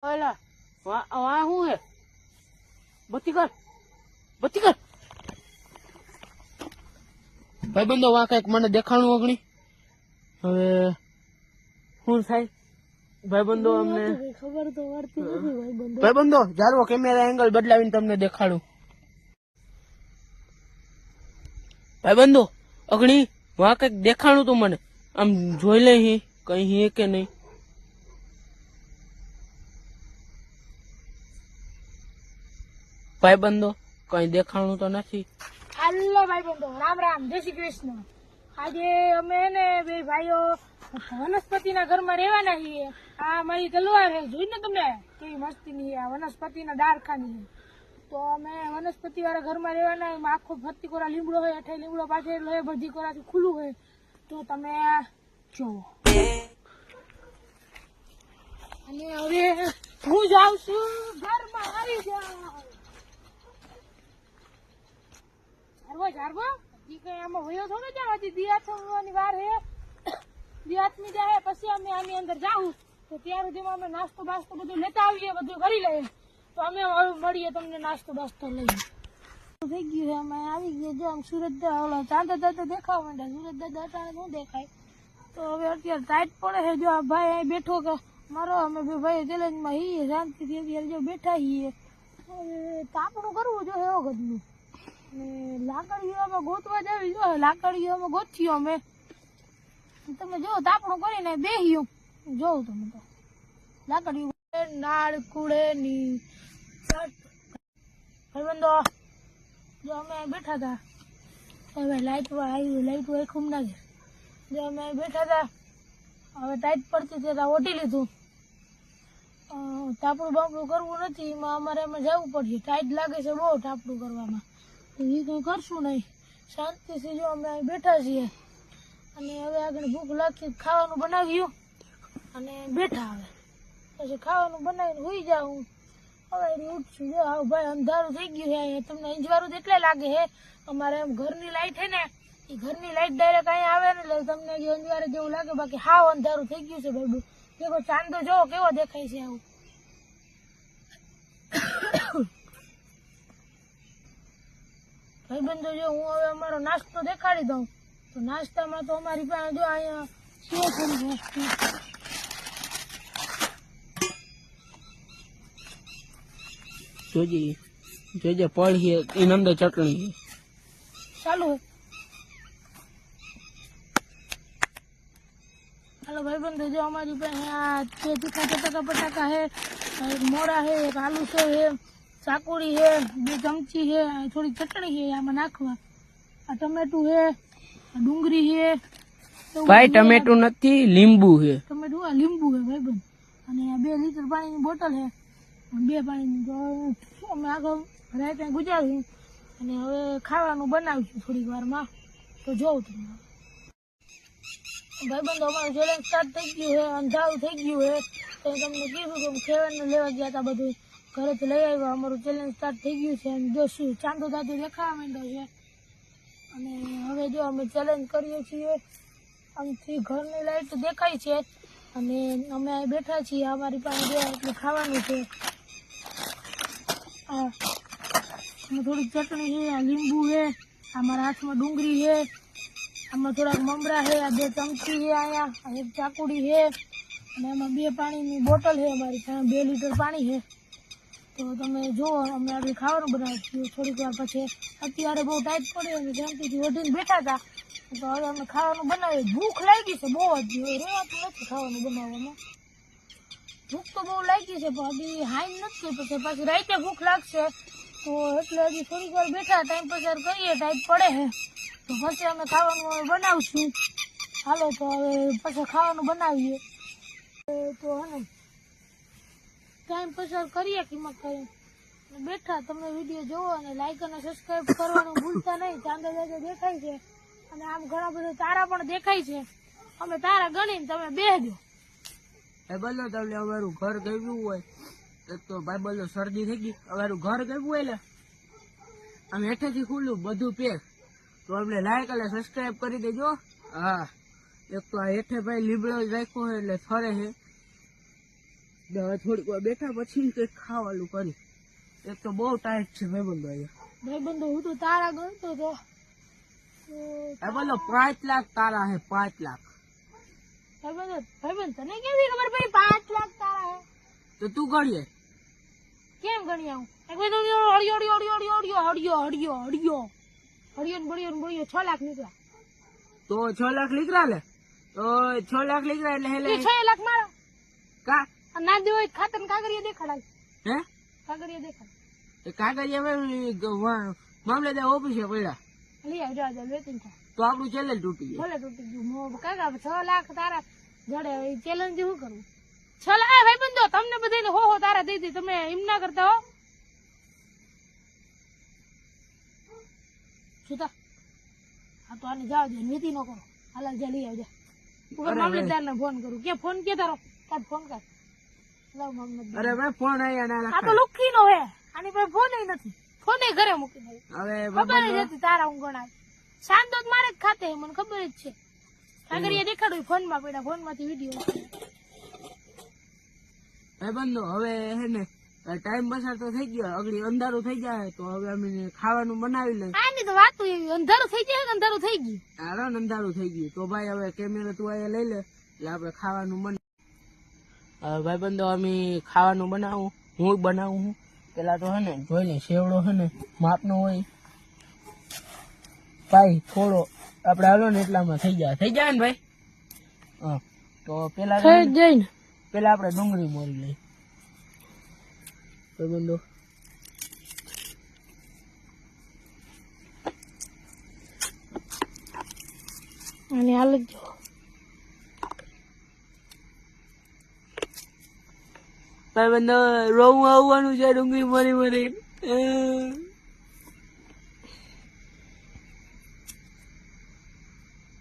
ઓલા વहाँ શું હે બત્તી કર ભાઈબંધો વાં કઈક મને દેખાણું અગણી હવે શું થાય ભાઈબંધો અમને ખબર તો પડતી નથી ભાઈબંધો જારવો કેમેરા એંગલ બદલાવીને તમને દેખાડું ભાઈબંધો અગણી વાં કઈક દેખાણું તું મને આમ જોઈ લે કઈ હે કે નહીં ભાઈબંધો કઈ દેખાણું તો નથી હાલો ભાઈબંધો રામ રામ જય શ્રી કૃષ્ણ આજે અમે ને બે ભાઈઓ વનસ્પતિના ઘરમાં રહેવાના છીએ આ મારી તલવાર છે જોઈને તમે કેવી મસ્તીની આ વનસ્પતિના ડાળખાની તો અમે વનસ્પતિ વાળા ઘરમાં રહેવાના એમાં આખો ફરતી કોરા લીમડો હોય અઠાઈ લીમડો પાછળ હોય બધી કોરાથી ખુલ્લું હોય તો તમે જોવો અને હવે હું જાઉં છું ઘરમાં આવી જાઉં જારવો ઈ કઈ આમાં વયો થોડો જાવ હજી દિયાથની વાર હે દિયાથની જાય પછી અમે આની અંદર જાવું તો ત્યાર સુધીમાં અમે નાસ્તો બાસ્તો બધું લેતા આવીએ બધું કરી લઈએ તો અમે મળીએ તમને નાસ્તો બાસ્તો લઈએ થઈ ગયું છે અમે આવી ગયા જો આમ સુરત ઓલા ચાંદા દાદા દેખાવા માંડ્યા સુરત દાદા અટાણે શું દેખાય તો હવે અત્યારે ટાઈટ પડે છે જો આ ભાઈ અહીં બેઠો કે મારો અમે બે ભાઈ ચેલેન્જમાં હીએ શાંતિથી અત્યારે જો બેઠા છીએ હવે તાપણું કરવું જોઈએ એવો ઘરનું લાકડીઓમાં ગોતવા જાવી જો લાકડીઓમાં ગોતીઓ અમે તમે જો તાપણું કરીને બેહ્યું જોઉં તમે તો લાકડીઓ નાળ કુડે ની ભાઈબંધો જો અમે બેઠા હતા હવે લાઈટ આવી લાઈટ હોય ખૂબ ના ઘેર જો અમે બેઠા હતા હવે ટાઈટ પડતી હતી ઓઢી લીધું તાપડું બાપડું કરવું નથી એમાં અમારે એમાં જવું પડશે ટાઈટ લાગે છે બહુ તાપડું કરવામાં એ કંઈ કરશું નહીં શાંતિથી જો અમે અહીં બેઠા છીએ અને હવે આગળ ભૂખ લાગી ખાવાનું બનાવ્યું અને બેઠા હવે પછી ખાવાનું બનાવીને હોઈ જાઉં હવે ઉઠશું જો હા ભાઈ અંધારું થઈ ગયું છે અહીંયા તમને અંજવારું એટલે લાગે છે અમારે એમ ઘરની લાઈટ છે ને એ ઘરની લાઈટ ડાયરેક્ટ અહીંયા આવે ને એટલે તમને અંજવારે જેવું લાગે બાકી હાવ અંધારું થઈ ગયું છે ભાઈ દેખો ચાંદો જોવો કેવો દેખાય છે આવું ભાઈબંધો જો હું હવે અમારો નાસ્તો દેખાડી દઉં તો નાસ્તામાં તો અમારી પાસે જો અહીંયા સેવ થોડી વસ્તુ જોજે પડી એની અંદર ચટણી ચાલુ હાલો ભાઈબંધો જો અમારી પાસે આ છે તીખા ચટાકા પટાકા છે એક મોડા છે એક આલુ છે ચાકુડી છે 2 ચમચી છે થોડી ચટણી છે આમાં નાખવા આ ટમેટું છે ડુંગળી છે ભાઈ ટમેટું નથી લીંબુ છે ટમેટું આ લીંબુ છે ભાઈબંધ અને આ 2 લીટર પાણીની બોટલ છે 2 પાણીની તો અમે આગળ રાતે ગુજાર્યું અને હવે ખાવાનું બનાવીશું થોડીક વારમાં તો જોઉં તમે ભાઈબંધો અમારું ચેલેન્જ સ્ટાર્ટ થઈ ગયું છે અંધારું થઈ ગયું છે તો તમને કીધું કે ખેવાનું લેવા ગયા હતા બધું ઘરેથી લઈ આવ્યા અમારું ચેલેન્જ સ્ટાર્ટ થઈ ગયું છે અને જો શું ચાંદો દાદો દેખાવા માંડ્યો છે અને હવે જો અમે ચેલેન્જ કરીએ છીએ આમથી ઘરની લાઈટ દેખાય છે અને અમે અહીં બેઠા છીએ અમારી પાસે જો એટલે ખાવાનું છે આમાં થોડીક ચટણી છે આ લીંબુ છે અમારા હાથમાં ડુંગળી છે આમાં થોડાક મમરા છે આ 2 ચમચી છે અહીંયા એક ચાકુડી છે અને એમાં 2 પાણીની બોટલ છે અમારી પાસે 2 લીટર પાણી છે તો તમે જુઓ અમે આગળ ખાવાનું બનાવીશું થોડીક વાર પછી અત્યારે બહુ ટાઈટ પડે અને શાંતિથી ઓઢીને બેઠા હતા તો હવે અમે ખાવાનું બનાવીએ ભૂખ લાગી છે બહુ જ રેવાતું નથી ખાવાનું બનાવવામાં ભૂખ તો બહુ લાગી છે પણ હજી હાઈ નથી પછી પાછી રાતે ભૂખ લાગશે તો એટલે હજી થોડીક વાર બેઠા ટાઈમ પસાર કરીએ ટાઈટ પડે છે તો પછી અમે ખાવાનું બનાવશું હાલો તો હવે પછી ખાવાનું બનાવીએ તો હે ટાઈમ પસાર કરીએ કિંમત કરી બેઠા તમે વિડીયો જોવો અને લાઈક અને સબસ્ક્રાઈબ કરવાનું ભૂલતા નહીં ચાંદા દાદા દેખાય છે અને આમ ઘણા બધા તારા પણ દેખાય છે અમે તારા ગણીને તમે બેસજો ભાઈ બોલો તમને અમારું ઘર ગયું હોય તો ભાઈ બોલો શરદી થઈ ગઈ અમારું ઘર ગયું હોય એટલે આમ હેઠેથી ખુલ્લું બધું પેક તો અમને લાઈક અને સબસ્ક્રાઈબ કરી દેજો હા એક તો આ હેઠે ભાઈ લીમડો રાખ્યો હોય એટલે ફરે છે હવે થોડીક વાર બેઠા પછી કંઈક ખાવાનું કરી. એક તો બહુ ટાઈટ છે ભાઈબંધો અહીંયા. ભાઈબંધો હું તો તારા ગણતો હતો. બોલો 5 લાખ તારા હે 5 લાખ. ભાઈબંધ તને કેવી ખબર પડી 5 લાખ તારા હે? તો તું ગણીએ કેમ ગણી આવું? એક ભાઈ હળિયો હળિયો હળિયો હળિયો હળિયો હળિયો હળિયો હળિયો બળિયો બળિયો 6 લાખ નીકળ્યા. તો 6 લાખ નીકળ્યા લે. તો 6 લાખ નીકળ્યા એટલે હેલે 6 લાખ મારા કા ના દેવો ખાતર કાગળિયા દેખાડાય. હે કાગળિયા દેખાડ એ કાગળિયા મામલેદાર ઓફિસે પડ્યા લઈ આવજો આજે વેચીને થાય તો આપણું ચેલેન્જ તૂટી ગયું. ભલે તૂટી ગયું કાકા 6 લાખ તારા જોડે ચેલેન્જ શું કરવું? 6 લાખ ભાઈ બંધો તમને બધાને હો તારા દઈ દી. તમે એમ ના કરતા હો. સુતા હા તો આને જાવ દે નીતિ નો કરો. હાલ જા લઈ આવજો. મામલતદાર ને ફોન કરું. કે ફોન કે તારો કાઢ ફોન કર. લાવ મામલતદાર. અરે ભાઈ ફોન આયા ના આ તો લુખી નો હે. આની પાસે ફોન નથી. ફોને ઘરે મૂકી દે. હવે ખબર જ હતી તારા હું ગણાય. શાંતો જ મારે જ ખાતે મને ખબર જ છે. કાગળિયા દેખાડું ફોન માં પડ્યા. ફોન માંથી વિડીયો ભાઈ બંધો હવે હે ને ટાઈમ પસાર તો થઈ ગયો. અગડી અંધારું થઈ જાય તો હવે અમે ખાવાનું બનાવી લઈએ. આની તો વાત અંધારું થઈ જાય. અંધારું થઈ ગયું. આરામ અંધારું થઈ ગયું તો ભાઈ હવે કેમેરા તું અહીંયા લઈ લે એટલે આપણે ખાવાનું હવે ભાઈ બંધો અમે ખાવાનું બનાવું. હું બનાવું છું. પેલા તો હે ને જોઈ લે સેવડો હે ને માપનો હોય ભાઈ થોડો આપણે હાલો ને એટલામાં થઈ જાય ને ભાઈ. હા તો પેલા જાય ને પેલા આપણે ડુંગળી મોરી લઈ ભાઈ બંધો. અને હાલ જ ભાઈ બંધો રોવું આવવાનું છે ડુંગળી મોરી મોરી.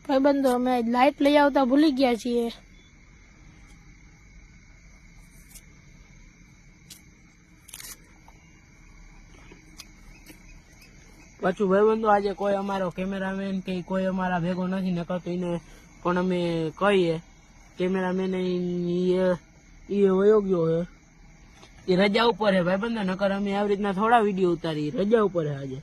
ભાઈ બંધો અમે લાઈટ લઈ આવતા ભૂલી ગયા છીએ. પાછું ભાઈબંધો આજે કોઈ અમારો કેમેરામેન કે કોઈ અમારા ભેગો નથી નકરતો એને પણ અમે કહીએ કેમેરામેન એ વયો ગયો હે. એ રજા ઉપર હે ભાઈબંધો. નકર અમે આવી રીતના થોડા વિડીયો ઉતારી. રજા ઉપર હે આજે.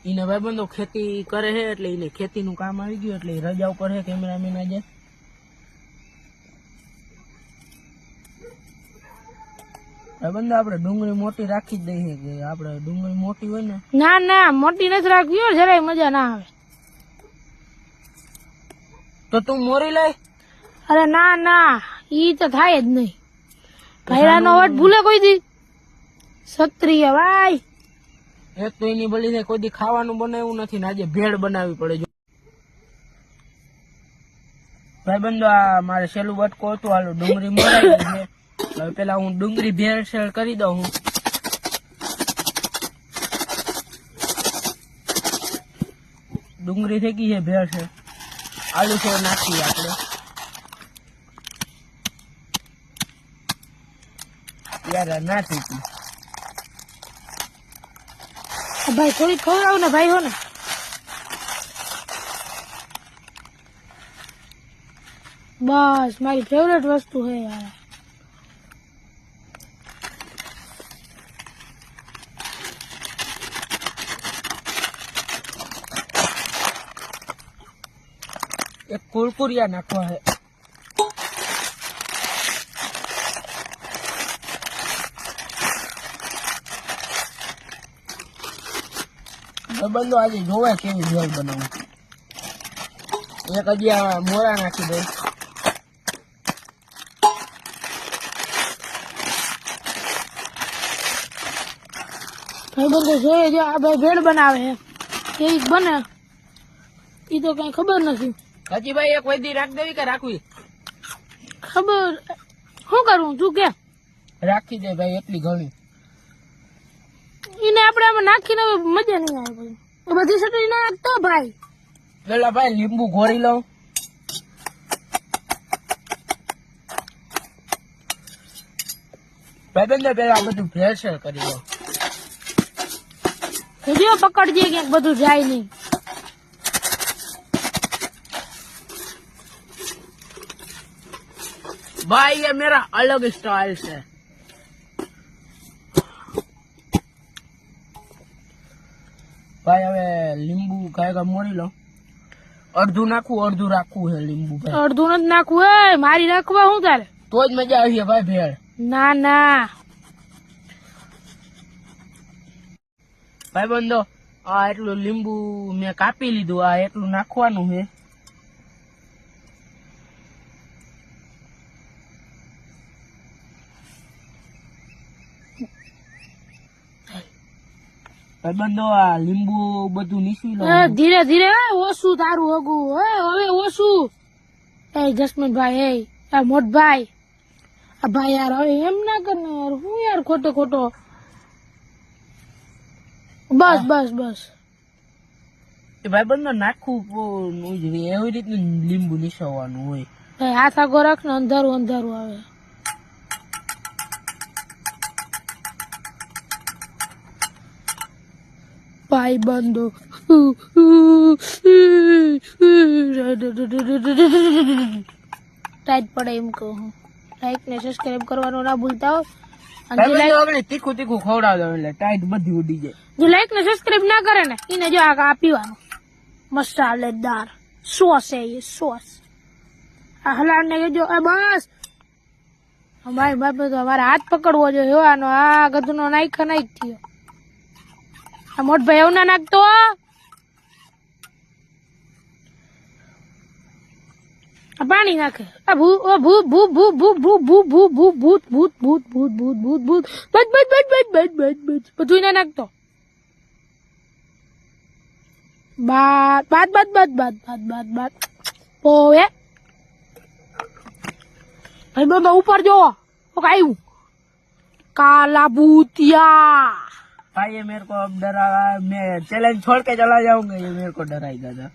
એને ભાઈબંધો ખેતી કરે છે એટલે એને ખેતીનું કામ આવી ગયું એટલે રજા ઉપર હે કેમેરામેન આજે. ભાઈબંધો આપણે ડુંગળી મોટી રાખી જ દઈએ કે આપણે ડુંગળી મોટી હોય ને. ના ના મોટી નથી રાખવી. જરાય મજા ના આવે. તો તું મોરી લઈ. અરે ના ના ઈ તો થાય જ નહીં. ભૈરાનો વટ ભૂલે કોઈ દી. ક્ષત્રિય ભાઈ એક તો એની બળી ને કોઈ દી ખાવાનું બનાવ્યું નથી ને આજે ભેળ બનાવવી પડે. ભાઈબંધો આ મારે છેલ્લું બટકો હતું. હાલો ડુંગળી મોરાઈ ગઈ છે. હવે પેલા હું ડુંગળી ભેળસેળ કરી દઉં હું. ડુંગળી થઈ ગઈ છે ભેળસેળ. આલુ સેવ નાખીએ આપણે. યાર ના થઈ ગઈ ભાઈ. થોડી ખવડાવ ને ભાઈ હો ને. બસ મારી ફેવરેટ વસ્તુ છે યાર. એક કુરકુરિયા નાખવા છે. બંધો આજે જોવાય કેવી ભેળ બનાવું. એક હજી આ મોરા નાખી દઉં. ભાઈ બંધો જોઈએ જો આ ભાઈ ભેળ બનાવે છે. કેવી બને ઈ તો કઈ ખબર નથી. હજી ભાઈ એક વૈદી રાખ દેવી કે રાખવી? ખબર શું કરવું તું કે? રાખી દે ભાઈ એટલી ઘણી. એને આપણે આમાં નાખીને મજા નહીં આવે. બધી ચટણી ના નાખતો ભાઈ. પેલા ભાઈ લીંબુ ઘોરી લઉં. ભાઈ બંને પેલા બધું ભેળસેળ કરી લઉં. જો પકડજે ક્યાંક બધું જાય નહીં. भाई ये मेरा अलग स्टाइल से भाई હવે લીંબુ કાયગા મોરી લો અડધું નાખવું અડધું રાખવું છે લીંબુ ભાઈ અડધું નથી નાખવું હે મારી નાખવા હું તારે તો જ મજા આવી ભાઈ ભેળ ના ના ભાઈ બંધો આ એટલું લીંબુ મેં કાપી લીધું આ એટલું નાખવાનું છે ભાઈ બંધો આ લીંબુ બધું નીસવી લો ધીરે ધીરે ઓછું તારું હગું હવે ઓછું એ જસમીન ભાઈ આ મોટભાઈ આ ભાઈ યાર હવે એમ ના કર ને યાર હું યાર ખોટો ખોટો બસ બસ બસ એ ભાઈ બંધો નાખવું એવી રીતનું લીંબુ નીસવવાનું હોય હાથ આગો રાખ ને અંધારું અંધારું આવે ભાઈ બંધો ટાઈટ પડે એમ કહું લાઈક ને સબસ્ક્રાઇબ કરવાનું ના ભૂલતા હો તીખું તીખું ખવડાવ દો એટલે ટાઈટ બધી ઉડી જાય જો લાઈક ને સબસ્ક્રાઇબ ના કરે ને એને જો આ પીવાનું મસાલેદાર સોસ છે એ સોસ આ હલાડ ને જો બસ ભાઈ બાપ તો અમારે હાથ પકડવો જોઈએ આનો આ ગધનો નાખ થયો આ મોટ ભાઈ એવું ના નાખતો પાણી નાખે આ ભૂ ભૂ ભૂ ભૂ ભૂ ભૂ ભૂ ભૂ ભૂ ભૂત ભૂત ભૂત ભૂત ભૂત ભૂત ભૂત બચ બચ બચ બચ બચ બચ બચ બધું ના નાખતો બાત બાત બાત બાત બાત બાત બાત બાત ઓએ ભાઈ બાબા ઉપર જો આવ્યું काला भूतिया भाई ये मेरे को अब डरा मैं चैलेंज छोड़ के चला जाऊंगा ये मेरे को डराएगा था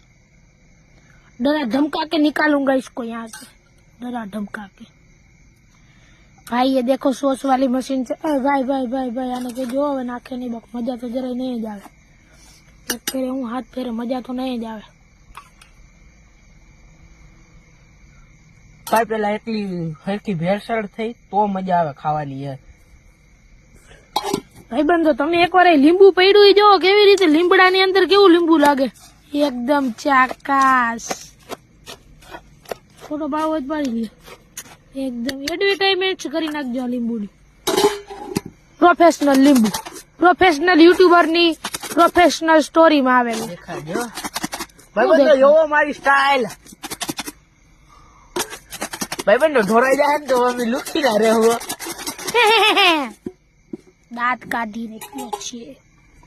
डरा धमका के निकालूंगा इसको यहाँ से डरा धमका के भाई ये देखो सॉस वाली मशीन से भाई भाई भाई भाई आने के जो હવે નાખે નહીં બક મજા તો જરાય નહીં જ આવે એક ફેરે હું હાથ ફેરે મજા તો નહીં જ આવે ભાઈ પેલા એટલી હલકી ભેળસેળ થઈ તો મજા આવે ખાવાની યાર ભાઈ બંધો તમે એકવાર લીંબુ પડ્યું જો કેવી રીતે લીંબડાની અંદર કેવું લીંબુ લાગે એકદમ ચાકાસ ફોટો ભાવ જ પાડી લ્યો एकदम एडवर्टाइजमेंट કરી નાખજો આ લીંબુની પ્રોફેશનલ લીંબુ પ્રોફેશનલ યુટ્યુબર ની પ્રોફેશનલ સ્ટોરી માં આવેલું દેખાડજો ભાઈબંધો જોવો મારી સ્ટાઇલ ભાઈબંધો ઢોરાઈ જાય ને તો અમે લુકી ના રહેવો દાંત કાઢી નાખ્યો છે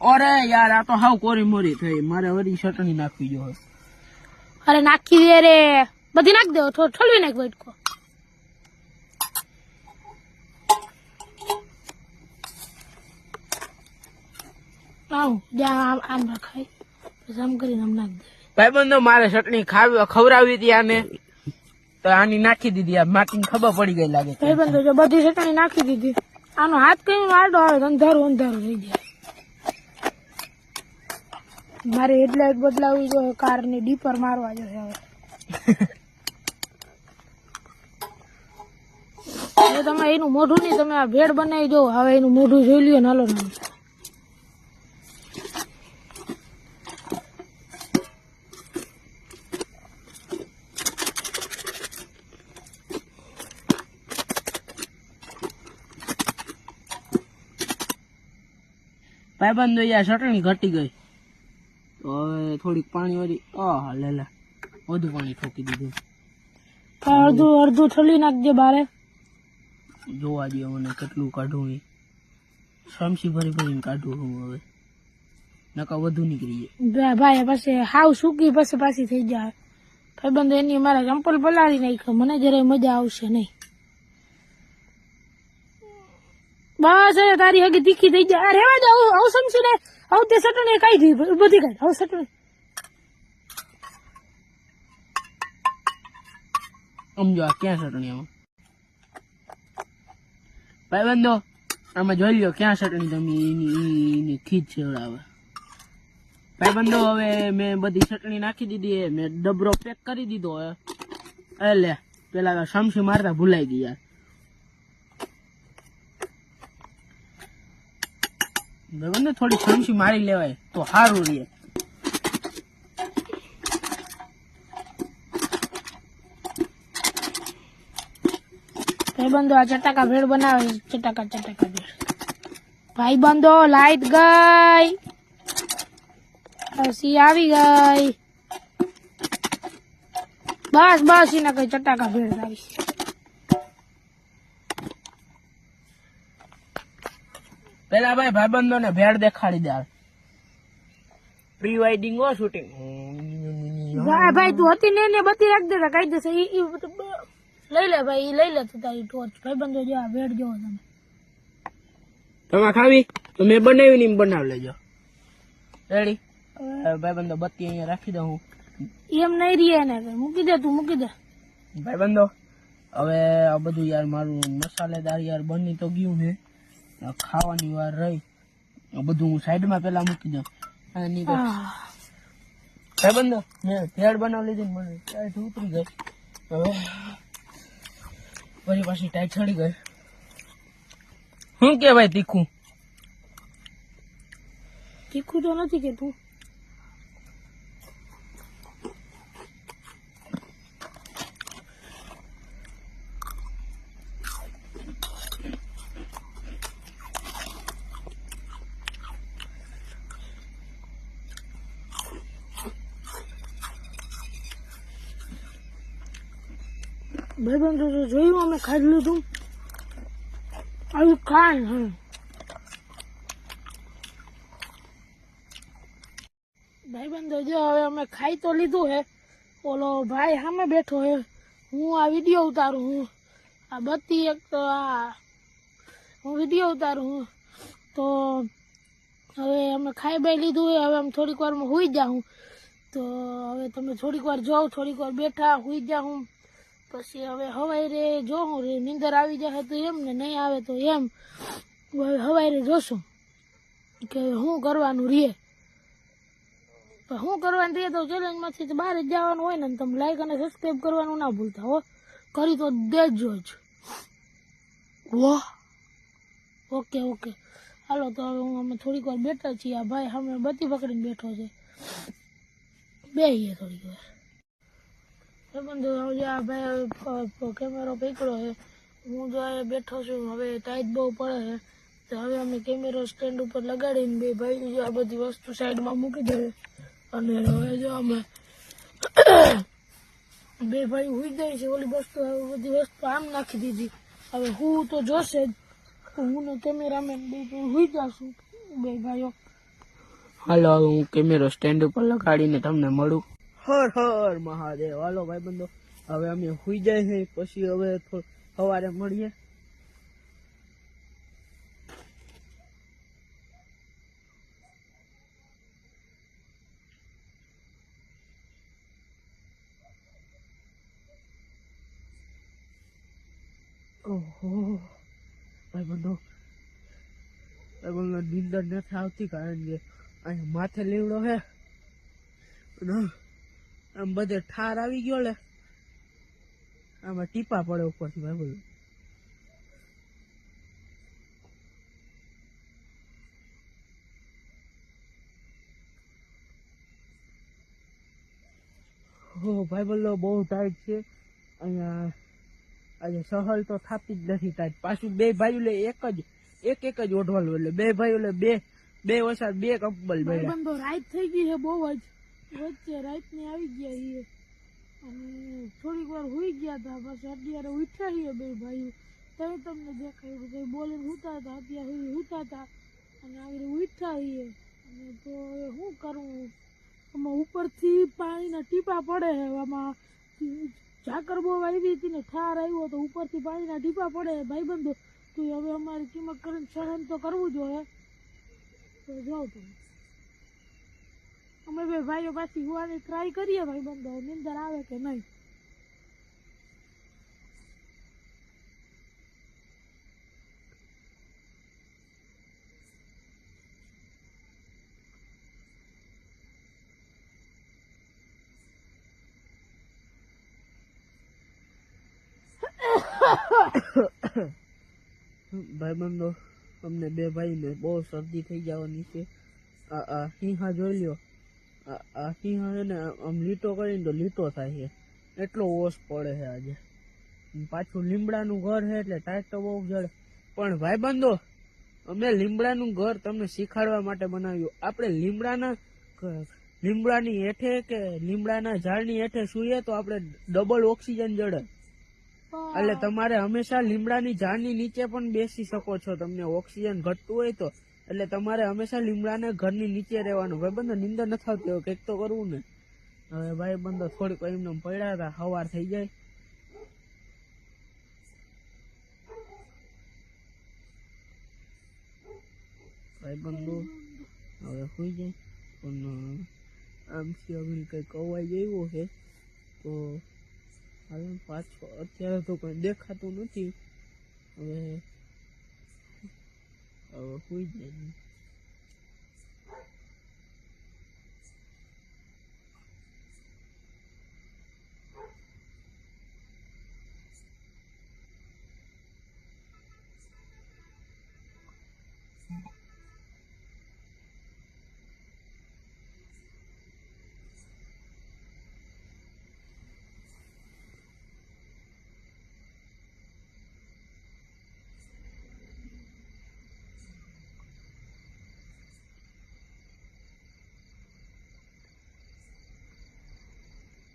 અરે યાર આ તો હાવ કોરી મોરી થઈ મારે વળી ચટણી નાખવી જોઈએ અરે નાખી દે રે બધી નાખ દો ઠોલવી નાખ બેટકો આમ રખાય પછી આમ કરીને આમ નાખ દે ભાઈબંધો મારે ચટણી ખવડાવી હતી આને તો આની નાખી દીધી આ માટીને ખબર પડી ગઈ લાગે ભાઈબંધો જો બધી ચટણી નાખી દીધી આનો હાથ કઈ આડો આવે અંધારું અંધારું થઈ જાય મારે હેડલાઇટ બદલાવી જોઈએ કાર ની ડીપર મારવા જોઈએ હવે તમે એનું મોઢું નહીં તમે આ ભેળ બનાવી દો હવે એનું મોઢું જોઈ લ્યો નાલો નાલો ભાઈબંધો યાર ચટણી ઘટી ગઈ તો હવે થોડીક પાણી વાળી લે લે વધુ પાણી ઠોકી દીધું અડધું અડધું ઠલી નાખજે બારે જોવા દે મને કેટલું કાઢું એ સમસી ભરી ભરીને કાઢું હું હવે નકા વધુ નીકળી જાય ભાઈ પછી હાવ સૂકી પછી પાછી થઈ જાય ભાઈબંધો એની મારા ચંપલ પલાળી નાખ્યો મને જરાય મજા આવશે નહીં બસ તારી હગી તીખી થઈ જાય રેવા દે આવું સમસી ને આવું તે ચટણી કાઢી બધી કાઢ આવું ચટણી સમજો આ ક્યાં ચટણી આમાં ભાઈબંધો આમાં જોઈ લ્યો ક્યાં ચટણી તમે એની ખીચ છેવડાવે ભાઈબંધો હવે મેં બધી ચટણી નાખી દીધી મેં ડબરો પેક કરી દીધો લે પેલા સમસી મારતા ભૂલાઈ ગઈ યાર. ભાઈબંધો થોડી સમસી મારી લેવાય તો સારું રહે. ભાઈબંધો આ ચટાકા ભેળ બનાવે છે. ચટાકા ભેળ. ભાઈબંધો લાઈટ ગઈ, પછી આવી ગઈ. બસ એને કઈ ચટાકા ભેળ આવી. પેલા ભાઈ ભાઈબંધો ને ભેળ દેખાડી દે. પ્રી વેડિંગ હો શૂટિંગ. ભાઈ તું હતી ને બધી રાખ દેતા કઈ દેશે. લઈ લે ભાઈ, લઈ લે તું તારી ટોર્ચ. ભાઈબંધો જો આ ભેળ જોવો તમે. તમે ખાવી તો મેં બનાવી ને બનાવી લેજો. રેડી? ભાઈબંધો બત્તી અહીંયા રાખી દઉં હું. એમ નહીં રીએ ને મૂકી દે, તું મૂકી દે. ભાઈબંધો હવે આ બધું યાર મારું મસાલેદાર યાર બની તો ગયું છે. ખાવાની વાર રહી. આ બધું હું સાઈડમાં પેલા મૂકી દઉં. ભાઈબંધો મેં ભેળ બનાવી લીધી ને મને ટાઈટ ઉતરી ગઈ. હવે ફરી પાછી ટાઈટ ચડી ગઈ. શું કે ભાઈ તીખું? તીખું તો નથી કે તું. ભાઈબંધો તો જોયું અમે ખાઈ લીધું. આવી ખાન ભાઈબંધો જો હવે અમે ખાઈ તો લીધું હે. ઓલો ભાઈ સામે બેઠો હે, હું આ વિડીયો ઉતારું હું. આ બત્તી એક તો આ હું વિડીયો ઉતારું હું. તો હવે અમે ખાઈ બાઈ લીધું હે. હવે અમે થોડીક વારમાં હુઈ જાઉં. તો હવે તમે થોડીક વાર જાઓ, થોડીક વાર બેઠા હુઈ જાઉં. પછી હવે હવાઈ રે જોઉં રે નીંદર આવી જાય તો એમ ને નહીં આવે તો એમ. હવાઈ રે જોશું કે શું કરવાનું રે. શું કરવાનું રે તો ચેલેન્જમાંથી તો બહાર જ જવાનું હોય ને. તમે લાઈક અને સબસ્ક્રાઈબ કરવાનું ના ભૂલતા હો. કરી તો દેજો જ. વાહ, ઓકે. હાલો તો હવે અમે થોડીક વાર બેઠા છીએ. આ ભાઈ સામે બત્તી પકડીને બેઠો છે. બેહીએ થોડીક વાર. ભાઈબંધો આ ભાઈ કેમેરો પકડ્યો છે. હું જો અહીંયા બેઠો છું. હવે ટાઈટ બહુ પડે છે તો હવે અમે કેમેરો સ્ટેન્ડ ઉપર લગાડીને બે ભાઈ જો આ બધી વસ્તુ સાઈડમાં મૂકી દે. અને હવે જો અમે બે ભાઈ હુઈ જાય છે. ઓલી વસ્તુ બધી વસ્તુ આમ નાખી દીધી. હવે હું તો જોશે જ. હું ને કેમેરામેન બે હુઈ જશું બે ભાઈઓ. હાલો હું કેમેરો સ્ટેન્ડ ઉપર લગાડીને તમને મળું. હર હર મહાદેવ. હાલો ભાઈબંધો હવે અમે હુઈ જાય છે. પછી હવે સવારે મળીએ. ઓહો ભાઈબંધો નીંદર નથી આવતી કારણ કે અહીંયા માથે લીવડો હે. આમ બધે ઠાર આવી ગયો લે. આમાં ટીપા પડે ઉપરથી ભાઈ. હો ભાઈ બહુ ટાઈટ છે અહીંયા. આજે સહલ તો થાતી જ નથી ટાઈટ. પાછું બે ભાઈ લે એક જ ઓઢવાલું. એટલે બે ભાઈ લે બે વસાદ બે કંબલ ભાઈબંધો રાત થઈ ગઈ છે બહુ જ. વચ્ચે રાત ની આવી ગયા છીએ અને થોડીક વાર હુઈ ગયા હતા. પછી અત્યારે ઉઠ્યા છીએ બે ભાઈઓ. તઈ તમને દેખાયું કે બોલીને હુતા હતા. અત્યારે હુતા હતા અને આવી ઉઠ્યા છીએ. અને તો શું કરવું, આમાં ઉપરથી પાણીના ટીપા પડે છે. આમાં ઝાકર બહુ આવી હતી ને ઠાર આવ્યો તો ઉપરથી પાણીના ટીપા પડે. ભાઈબંધો તો હવે અમારી કિંમત કરીને સહન તો કરવું જોઈએ. તો જાઓ તમે. અમે બે ભાઈઓ પાછી હોવાની ટ્રાય કરીએ ભાઈબંધો, નીંદર આવે કે નહીં. ભાઈબંધો, અમને બે ભાઈને બહુ શરદી થઈ જવાની છે. આ સિંહા જોઈ લ્યો, આ સિંહા છે ને આમ લીટો કરીને તો લીટો થાય છે, એટલો ઓશ પડે છે આજે. પાછું લીમડાનું ઘર છે એટલે ટાઈટ તો બહુ જડે. પણ ભાઈબંધો, અમે લીમડાનું ઘર તમને શીખવાડવા માટે બનાવ્યું. આપણે લીમડાની હેઠે કે લીમડાના ઝાડની હેઠે સૂઈએ તો આપણે ડબલ ઓક્સિજન જડે. એટલે તમારે હંમેશા લીમડાની ઝાડની નીચે પણ બેસી શકો છો તમને ઓક્સિજન ઘટતું હોય તો. એટલે તમારે હંમેશા લીમડાના ઘરની નીચે રહેવાનું. ભાઈબંધો, નીંદર નથી આવતી, હવે કંઈક તો કરવું ને. હવે ભાઈબંધો થોડીક એમને પડ્યા હતા, સવાર થઈ જાય. ભાઈબંધો હવે સુઈ જાય. પણ આમથી હવે કંઈક અવાજ આવ્યો છે તો હવે પાછો. અત્યારે તો કંઈ દેખાતું નથી. હવે સુઈ જાય.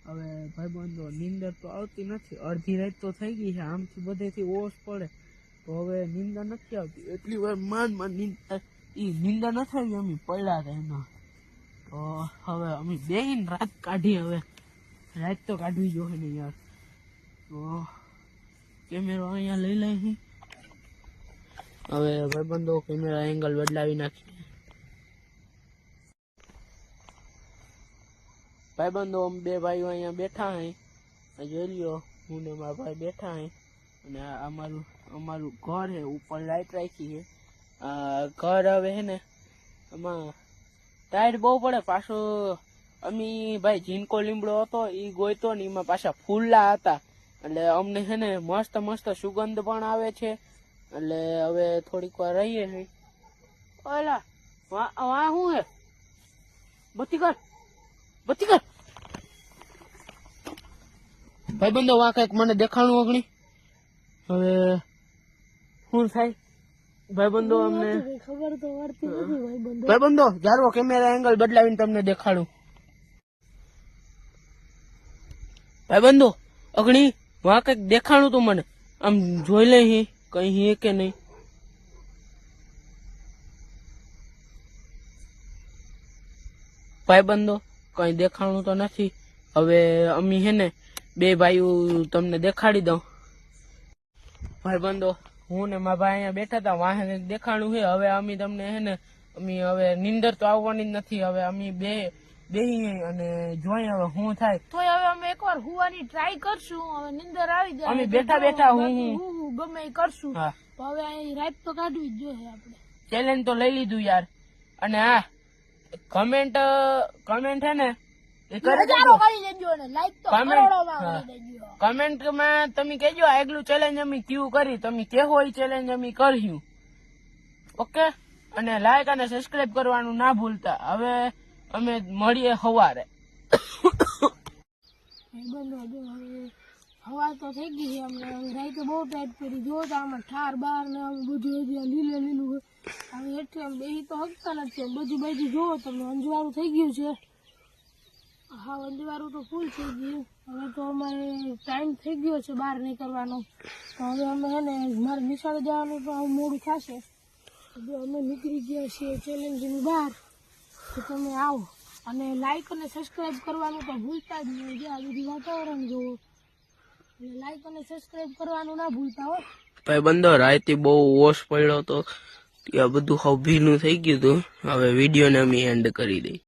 હવે ભાઈબંધો, નીંદર તો આવતી નથી. અડધી રાત તો થઈ ગઈ છે, આમથી બધેથી ઓશ પડે તો હવે નીંદર નથી આવતી. એટલી વાર માંડ નીંદર નથી આવી. અમે પડ્યા હતા એમાં. તો હવે અમે બેહીને રાત કાઢી. હવે રાત તો કાઢવી જોઈએ ને યાર. તો કેમેરો અહીંયા લઈ લઈ. હવે ભાઈબંધો કેમેરા એંગલ બદલાવી નાખીએ. ભાઈબંધો, અમે બે ભાઈઓ અહીંયા બેઠા હે, જોઈ લ્યો. હું ને મારા ભાઈ બેઠા હે. અને અમારું ઘર હે, ઉપર લાઈટ રાખી છે. ઘર હવે હે ને આમાં ટાઈટ બહુ પડે. પાછો અમી ભાઈ જીનકો લીમડો હતો એ ગોયતો ને એમાં પાછા ફૂલલા હતા. એટલે અમને છે ને મસ્ત મસ્ત સુગંધ પણ આવે છે. એટલે હવે થોડીક વાર રહીએ છે. ઓલા વા શું હે? બત્તી કર ભાઈબંધો, વા કઈક મને દેખાણું અગણી. હવે શું થાય ભાઈબંધો? અમને ખબર તો પડતી નથી ભાઈબંધો. ભાઈબંધો, જારો કેમેરા એંગલ બદલાવીને તમને દેખાડું. ભાઈબંધો, અગણી વા કઈક દેખાણું તું મને. આમ જોઈ લે કઈ હે કે નહીં. ભાઈબંધો, કઈ દેખાણું તો નથી. હવે અમી હે ને બે ભાઈઓ તમને દેખાડી દઉં. ભાઈબંધો, હું ને મારા ભાઈ અહીંયા બેઠા હતા, વાહે દેખાણું છે. હવે અમે તમને હે ને હવે નીંદર તો આવવાની જ નથી. હવે અમે બેહી અને જોઈએ હવે શું થાય. તો હવે અમે એકવાર હુવાની ટ્રાય કરશું. હવે નીંદર આવી જાય અમે બેઠા હું ગમે એ કરશું. તો હવે અહીં રાત તો કાઢવી જ જોઈએ આપણે. ચેલેન્જ તો લઈ લીધું યાર. અને હા, કમેન્ટ હે ને કમેન્ટમાં તમે કહેજો આગલું ચેલેન્જ અમે ક્યુ કરી. તમે કેવો એ ચેલેન્જ અમે કર્યું. ઓકે? અને લાઈક અને સબસ્ક્રાઇબ કરવાનું ના ભૂલતા. હવે અમે મળીએ સવારે. હવા તો થઈ ગઈ છે. અમને રાતે બહુ ટાઈટ કરી. જો તો આમાં ઠાર બાર ને બધું લીલું હવે એટલે આમ બેસી તો હકતા નથી. બધી બાજુ જોવો તમને અંજવાળું થઈ ગયું છે. હા, અંજવાળું તો ફૂલ થઈ ગયું. હવે તો અમારે ટાઈમ થઈ ગયો છે બહાર નીકળવાનો. તો હવે અમે હે ને મારે નિશાળે જવાનું તો મોડું થશે. અમે નીકળી ગયા છીએ ચેલેન્જની બહાર. તો તમે આવો અને લાઈક અને સબસ્ક્રાઇબ કરવાનું તો ભૂલતા જ નહીં. જે આ બધી વાતાવરણ જોવો એટલે લાઈક અને સબસ્ક્રાઇબ કરવાનું ના ભૂલતા હો. ભાઈબંધો, રાતે બહુ ઓશ પડ્યો તો ત્યાં બધું હવે ભીનું થઈ ગયું હતું. હવે વિડીયોને અમે એન્ડ કરી દઈ.